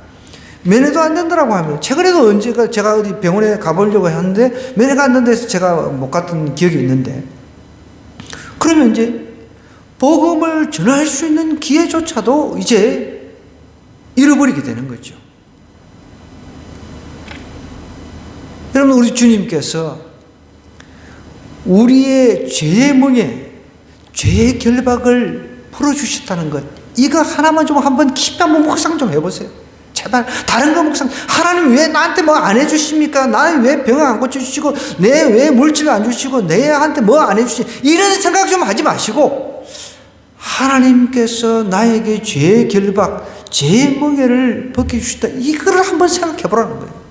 면회도 안 된다라고 하면, 최근에도 언제가 제가 어디 병원에 가보려고 했는데 면회가 안 된다 해서 제가 못 갔던 기억이 있는데, 그러면 이제 복음을 전할 수 있는 기회조차도 이제 잃어버리게 되는 거죠. 여러분, 우리 주님께서 우리의 죄의 멍에, 죄의 결박을 풀어주셨다는 것, 이거 하나만 좀 한번 깊이 한번 묵상 좀 해보세요. 제발 다른 거 묵상, 하나님 왜 나한테 뭐 안 해주십니까? 나는 왜 병을 안 고쳐주시고, 내 왜 물질을 안 주시고, 내한테 뭐 안 해주시고, 이런 생각 좀 하지 마시고, 하나님께서 나에게 죄의 결박, 죄의 멍에를 벗겨주셨다, 이거를 한번 생각해 보라는 거예요.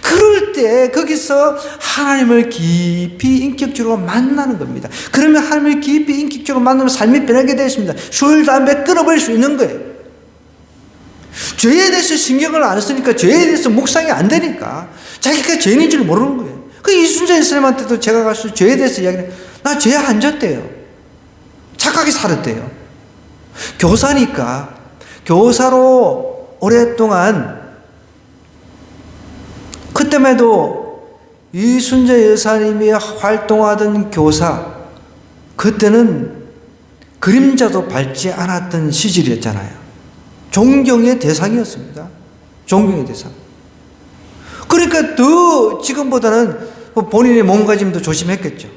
그럴 때 거기서 하나님을 깊이 인격적으로 만나는 겁니다. 그러면 하나님을 깊이 인격적으로 만나면 삶이 변하게 되었습니다. 술, 담배 끊어버릴 수 있는 거예요. 죄에 대해서 신경을 안 쓰니까, 죄에 대해서 묵상이 안 되니까 자기가 죄인인 줄 모르는 거예요. 그 이순재 선생님한테도 제가 가서 죄에 대해서 이야기를, 나 죄 안 졌대요. 착하게 살았대요. 교사니까, 교사로 오랫동안, 그때만 해도 이순재 여사님이 활동하던 교사, 그때는 그림자도 밟지 않았던 시절이었잖아요. 존경의 대상이었습니다. 존경의 대상. 그러니까 더 지금보다는 본인의 몸가짐도 조심했겠죠.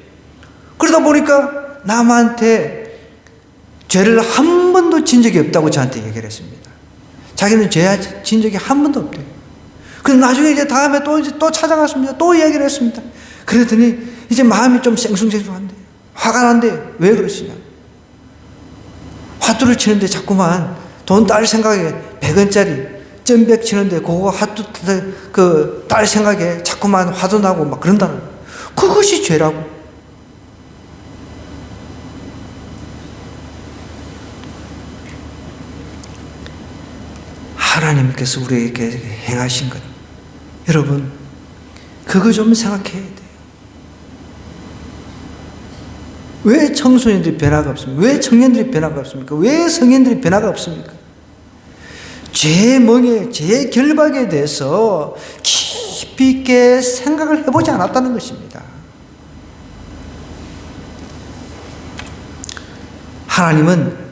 그러다 보니까 남한테 죄를 한 번도 진 적이 없다고 저한테 얘기를 했습니다. 자기는 죄 진 적이 한 번도 없대요. 그래서 나중에 이제 다음에 또 찾아갔습니다. 또 이야기를 했습니다. 그랬더니 이제 마음이 좀 쌩숭쌩숭한데, 화가 난대. 왜 그러시냐. 화투를 치는데 자꾸만 돈 딸 생각에 100원짜리 점백 치는데 그거 화투 딸 생각에 자꾸만 화도 나고 막 그런다는 거예요. 그것이 죄라고. 하나님께서 우리에게 행하신 것, 여러분 그거 좀 생각해야 돼요. 왜 청소년들이 변화가 없습니까? 왜 청년들이 변화가 없습니까? 왜 성인들이 변화가 없습니까? 죄의 멍에, 죄의 결박에 대해서 깊이 있게 생각을 해보지 않았다는 것입니다. 하나님은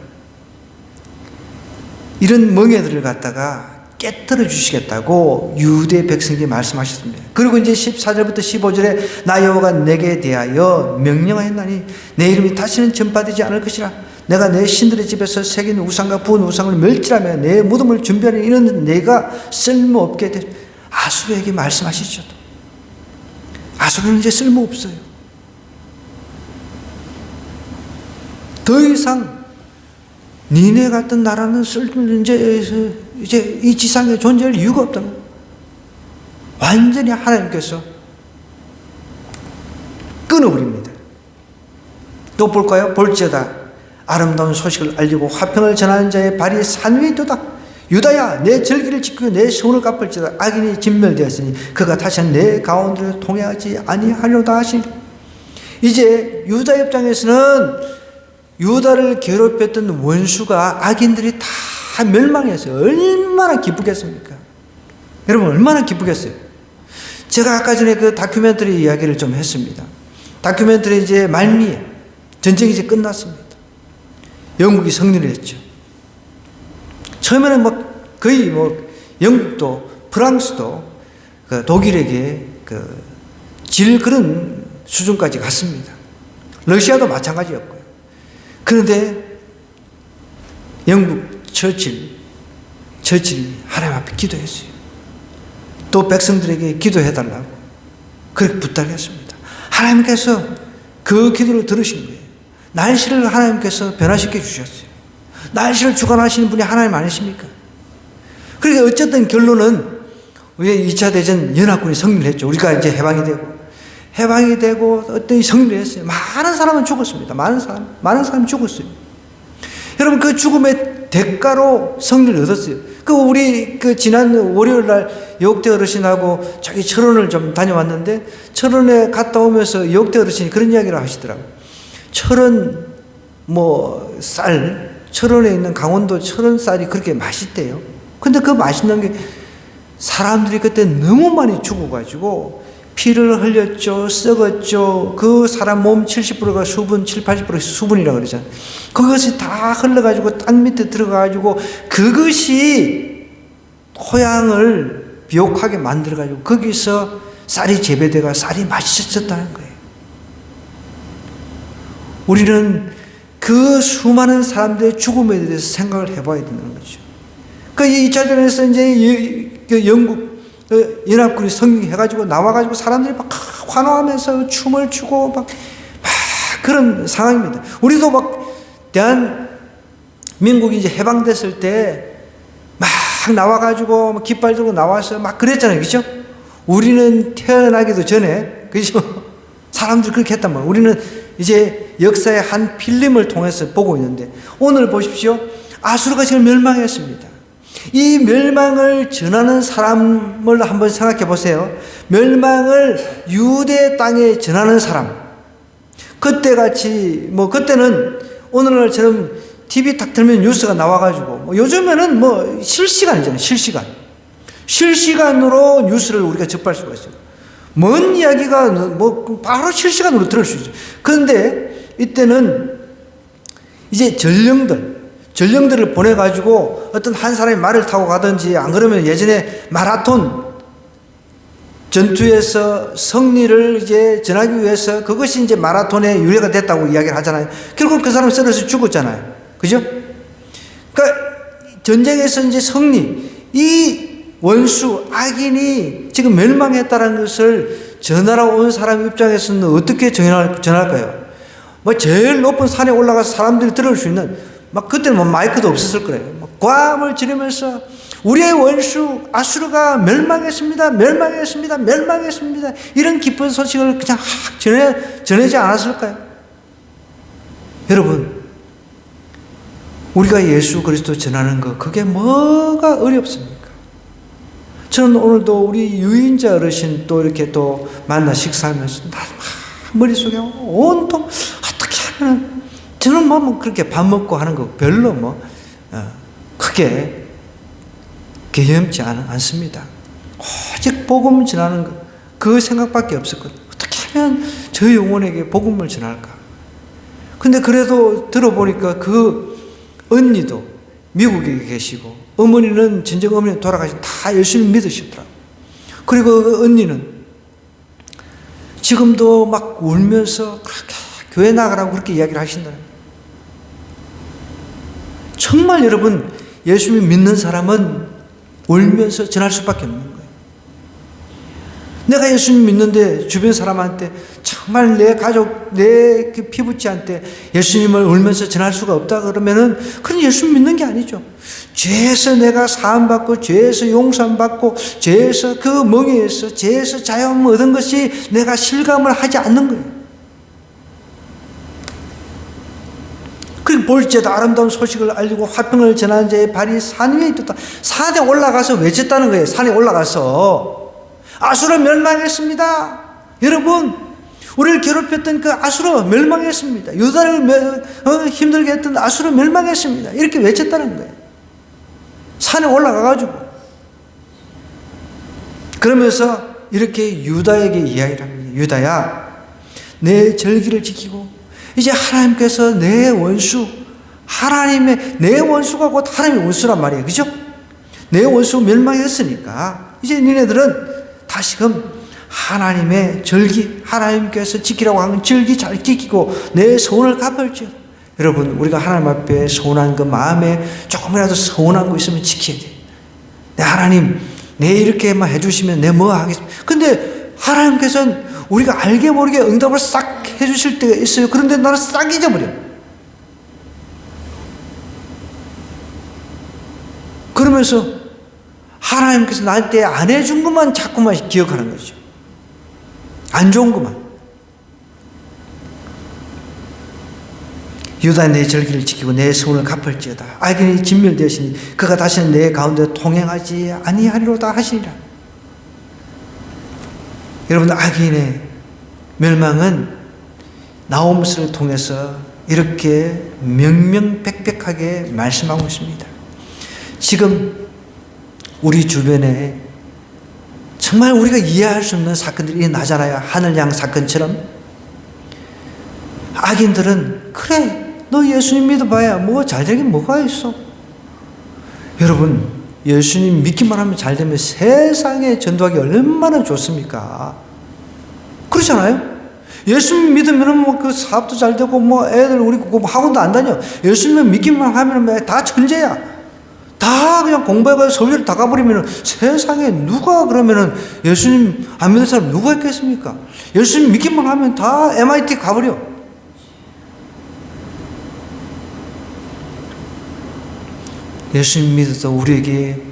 이런 멍에들을 갖다가 깨뜨려 주시겠다고 유대 백성에게 말씀하셨습니다. 그리고 이제 14절부터 15절에 나 여호와가 내게 대하여 명령하였나니 내 이름이 다시는 전파되지 않을 것이라. 내가 내 신들의 집에서 새긴 우상과 부은 우상을 멸절하며 내 무덤을 준비하는 이는 내가 쓸모없게 되. 아수르에게 말씀하시죠. 아수르는 이제 쓸모없어요. 더 이상 니네 같은 나라는 이제 이 지상에 존재할 이유가 없다는 거예요. 완전히 하나님께서 끊어버립니다. 또 볼까요? 볼지어다 아름다운 소식을 알리고 화평을 전하는 자의 발이 산 위에 있도다. 유다야 내 절기를 지키고 내 소원을 갚을지어다. 악인이 진멸되었으니 그가 다시는 내 가운데로 통행하지 아니하려다 하시니. 이제 유다 입장에서는 유다를 괴롭혔던 원수가, 악인들이 다 멸망했어요. 얼마나 기쁘겠습니까? 여러분 얼마나 기쁘겠어요? 제가 아까 전에 그 다큐멘터리 이야기를 좀 했습니다. 다큐멘터리 이제 말미에 전쟁이 이제 끝났습니다. 영국이 승리를 했죠. 처음에는 거의 영국도 프랑스도 독일에게 질 그런 수준까지 갔습니다. 러시아도 마찬가지였고요. 그런데 영국 처칠이 하나님 앞에 기도했어요. 또 백성들에게 기도해달라고 그렇게 부탁했습니다. 하나님께서 그 기도를 들으신 거예요. 날씨를 하나님께서 변화시켜 주셨어요. 날씨를 주관하시는 분이 하나님 아니십니까? 그러니까 어쨌든 결론은 우리 2차 대전 연합군이 승리를 했죠. 우리가 이제 해방이 되고 어떤 승리를 했어요. 많은 사람은 죽었습니다. 많은 사람이 죽었어요. 여러분 그 죽음의 대가로 승리를 얻었어요. 우리 지난 월요일 날 역대 어르신하고 자기 철원을 좀 다녀왔는데, 철원에 갔다 오면서 역대 어르신이 그런 이야기를 하시더라고요. 철원에 있는 강원도 철원 쌀이 그렇게 맛있대요. 근데 그 맛있는 게 사람들이 그때 너무 많이 죽어가지고 피를 흘렸죠, 썩었죠. 그 사람 몸 70%가 수분, 70~80%가 수분이라고 그러잖아요. 그것이 다 흘러가지고 땅 밑에 들어가가지고 그것이 토양을 비옥하게 만들어가지고 거기서 쌀이 재배돼가 쌀이 맛있어졌다는 거예요. 우리는 그 수많은 사람들의 죽음에 대해서 생각을 해봐야 된다는 거죠. 그 2차 대전에서 이제 영국 연합군이 성공해가지고 나와가지고 사람들이 막 환호하면서 춤을 추고 막 그런 상황입니다. 우리도 막 대한민국이 이제 해방됐을 때 막 나와가지고 막 깃발 들고 나와서 막 그랬잖아요. 그죠? 우리는 태어나기도 전에, 그죠? 사람들이 그렇게 했단 말이에요. 우리는 이제 역사의 한 필름을 통해서 보고 있는데, 오늘 보십시오. 아수르가 지금 멸망했습니다. 이 멸망을 전하는 사람을 한번 생각해 보세요. 멸망을 유대 땅에 전하는 사람. 그때같이, 그때는 오늘날처럼 TV 딱 틀면 뉴스가 나와가지고, 요즘에는 실시간이잖아요, 실시간. 실시간으로 뉴스를 우리가 접할 수가 있어요. 먼 이야기가 바로 실시간으로 들을 수 있어요. 그런데 이때는 이제 전령들을 보내가지고 어떤 한 사람이 말을 타고 가든지, 안 그러면 예전에 마라톤 전투에서 승리를 이제 전하기 위해서 그것이 이제 마라톤의 유래가 됐다고 이야기를 하잖아요. 결국 그 사람은 쓰러져 죽었잖아요. 그죠? 그러니까 전쟁에서 이제 승리, 이 원수, 악인이 지금 멸망했다는 것을 전하러 온 사람 입장에서는 어떻게 전할까요? 제일 높은 산에 올라가서 사람들이 들을 수 있는, 그때는 마이크도 없었을 거예요. 고함을 지르면서 우리의 원수 아수르가 멸망했습니다. 멸망했습니다. 멸망했습니다. 이런 기쁜 소식을 그냥 전하지 않았을까요? 여러분, 우리가 예수 그리스도 전하는 거, 그게 뭐가 어렵습니까? 저는 오늘도 우리 유인자 어르신 또 이렇게 또 만나 식사하면서 머릿속에 온통 어떻게 하면, 저는 그렇게 밥 먹고 하는 거 별로 크게 개념지 않습니다. 오직 복음 전하는 거, 그 생각밖에 없었거든요. 어떻게 하면 저 영혼에게 복음을 전할까? 근데 그래도 들어보니까 그 언니도 미국에 계시고, 어머니는 진정 어머니는 돌아가신 다 예수님 믿으시더라고요. 그리고 그 언니는 지금도 막 울면서 그렇게 교회 나가라고 그렇게 이야기를 하신다는 거예요. 정말 여러분, 예수님 믿는 사람은 울면서 전할 수밖에 없는 거예요. 내가 예수님 믿는데 주변 사람한테, 정말 내 가족, 내 피부치한테 예수님을 울면서 전할 수가 없다 그러면은 그건 예수님 믿는 게 아니죠. 죄에서 내가 사함받고, 죄에서 용서받고, 죄에서 그 멍에에서, 죄에서 자유함을 얻은 것이 내가 실감을 하지 않는 거예요. 그리고 볼지어다 아름다운 소식을 알리고 화평을 전하는 자의 발이 산 위에 있다. 산에 올라가서 외쳤다는 거예요. 산에 올라가서 아수르 멸망했습니다. 여러분, 우리를 괴롭혔던 그 아수르 멸망했습니다. 유다를 힘들게 했던 아수르 멸망했습니다. 이렇게 외쳤다는 거예요. 산에 올라가가지고. 그러면서 이렇게 유다에게 이야기를 합니다. 유다야, 내 절기를 지키고, 이제 하나님께서 내 원수, 내 원수가 곧 하나님의 원수란 말이에요. 그죠? 내 원수 멸망했으니까 이제 니네들은 다시금 하나님의 절기, 하나님께서 지키라고 하는 절기 잘 지키고 내 소원을 갚을지어다. 여러분, 우리가 하나님 앞에 서운한 그 마음에 조금이라도 서운한 거 있으면 지켜야 돼. 내 하나님, 내 이렇게만 해주시면 내 뭐 하겠습니까? 근데 하나님께서는 우리가 알게 모르게 응답을 싹 해주실 때가 있어요. 그런데 나는 싹 잊어버려. 그러면서 하나님께서 나한테 안 해준 것만 자꾸만 기억하는 거죠. 안 좋은 것만. 유다 내 절기를 지키고 내 소원을 갚을지어다. 악인이 진멸되었으니 그가 다시는 내 가운데 통행하지 아니하리로다 하시니라. 여러분, 악인의 멸망은 나홈스를 통해서 이렇게 명명백백하게 말씀하고 있습니다. 지금 우리 주변에 정말 우리가 이해할 수 없는 사건들이 일어나잖아요. 하늘양 사건처럼. 악인들은 그래 너 예수님 믿어봐야 뭐 잘되긴 뭐가 있어. 여러분 예수님 믿기만 하면 잘되면 세상에 전도하기 얼마나 좋습니까? 그렇잖아요. 예수님 믿으면 뭐 그 사업도 잘 되고 뭐 애들 우리 학원도 안 다녀. 예수님 믿기만 하면 다 천재야. 다 그냥 공부해가지고 서울대를 다 가버리면 세상에 누가 그러면은 예수님 안 믿는 사람 누가 있겠습니까? 예수님 믿기만 하면 다 MIT 가버려. 예수님 믿어도 우리에게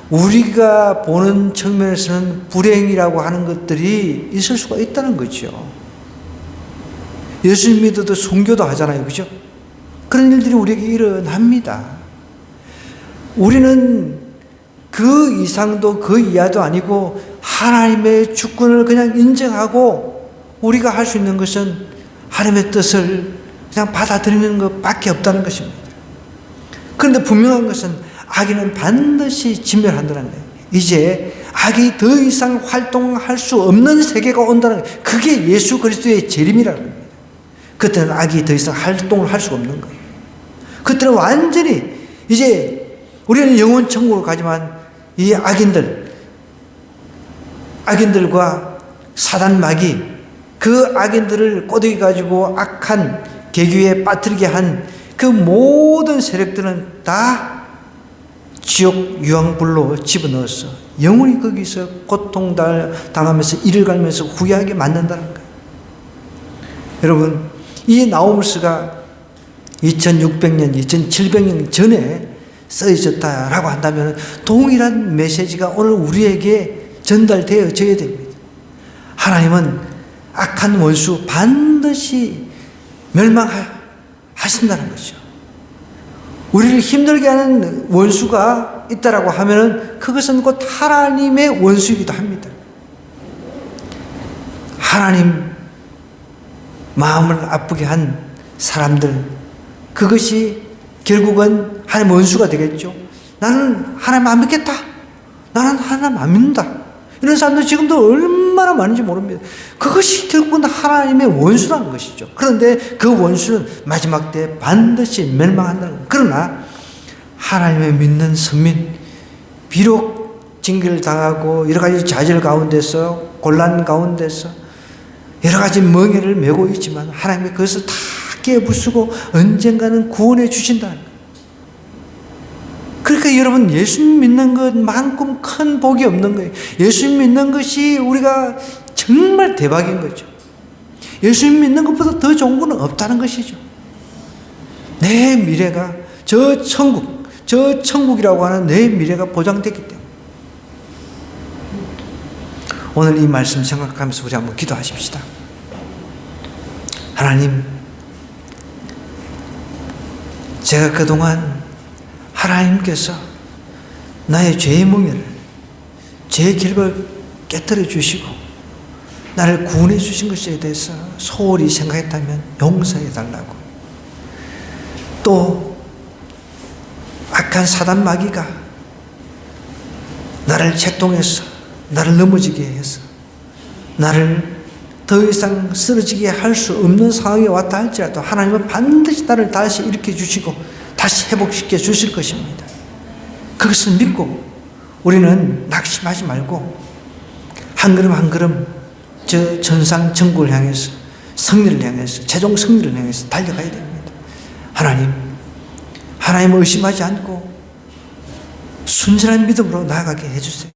우리가 보는 측면에서는 불행이라고 하는 것들이 있을 수가 있다는 거죠. 예수님 믿어도 순교도 하잖아요. 그죠? 그런 일들이 우리에게 일어납니다. 우리는 그 이상도 그 이하도 아니고 하나님의 주권을 그냥 인정하고 우리가 할 수 있는 것은 하나님의 뜻을 그냥 받아들이는 것밖에 없다는 것입니다. 그런데 분명한 것은 악인은 반드시 진멸한다는 거예요. 이제 악이 더 이상 활동할 수 없는 세계가 온다는 거예요. 그게 예수 그리스도의 재림이라는 겁니다. 그때는 악이 더 이상 활동을 할 수가 없는 거예요. 그때는 완전히 이제 우리는 영원 천국으로 가지만 이 악인들과 사단 마귀 그 악인들을 꼬드겨 가지고 악한 계교에 빠뜨리게 한 그 모든 세력들은 다 지옥 유황불로 집어넣었어. 영원히 거기서 고통당하면서 이를 갈면서 후회하게 만든다는 거예요. 여러분 이 나홈스가 2600년, 2700년 전에 쓰여졌다라고 한다면 동일한 메시지가 오늘 우리에게 전달되어져야 됩니다. 하나님은 악한 원수 반드시 멸망하신다는 거죠. 우리를 힘들게 하는 원수가 있다라고 하면은 그것은 곧 하나님의 원수이기도 합니다. 하나님 마음을 아프게 한 사람들, 그것이 결국은 하나님의 원수가 되겠죠. 나는 하나님 안 믿겠다. 나는 하나님 안 믿는다. 이런 사람들 지금도 얼마나 많은지 모릅니다. 그것이 결국은 하나님의 원수라는 것이죠. 그런데 그 원수는 마지막 때 반드시 멸망한다는 거예요. 그러나 하나님의 믿는 선민, 비록 징계를 당하고 여러 가지 좌절 가운데서 곤란 가운데서 여러 가지 멍에를 메고 있지만 하나님이 그것을 다 깨부수고 언젠가는 구원해 주신다는 거예요. 그러니까 여러분 예수님 믿는 것만큼 큰 복이 없는 거예요. 예수님 믿는 것이 우리가 정말 대박인 거죠. 예수님 믿는 것보다 더 좋은 건 없다는 것이죠. 내 미래가 저 천국이라고 하는 내 미래가 보장됐기 때문에 오늘 이 말씀 생각하면서 우리 한번 기도하십시다. 하나님, 제가 그동안 하나님께서 나의 죄의 멍에를, 죄의 길을 깨뜨려 주시고 나를 구원해 주신 것에 대해서 소홀히 생각했다면 용서해 달라고, 또 악한 사단 마귀가 나를 책동해서 나를 넘어지게 해서 나를 더 이상 쓰러지게 할 수 없는 상황에 왔다 할지라도 하나님은 반드시 나를 다시 일으켜 주시고 다시 회복시켜 주실 것입니다. 그것을 믿고 우리는 낙심하지 말고 한 걸음 한 걸음 저 전상 천국을 향해서, 승리를 향해서, 최종 승리를 향해서 달려가야 됩니다. 하나님을 의심하지 않고 순전한 믿음으로 나아가게 해주세요.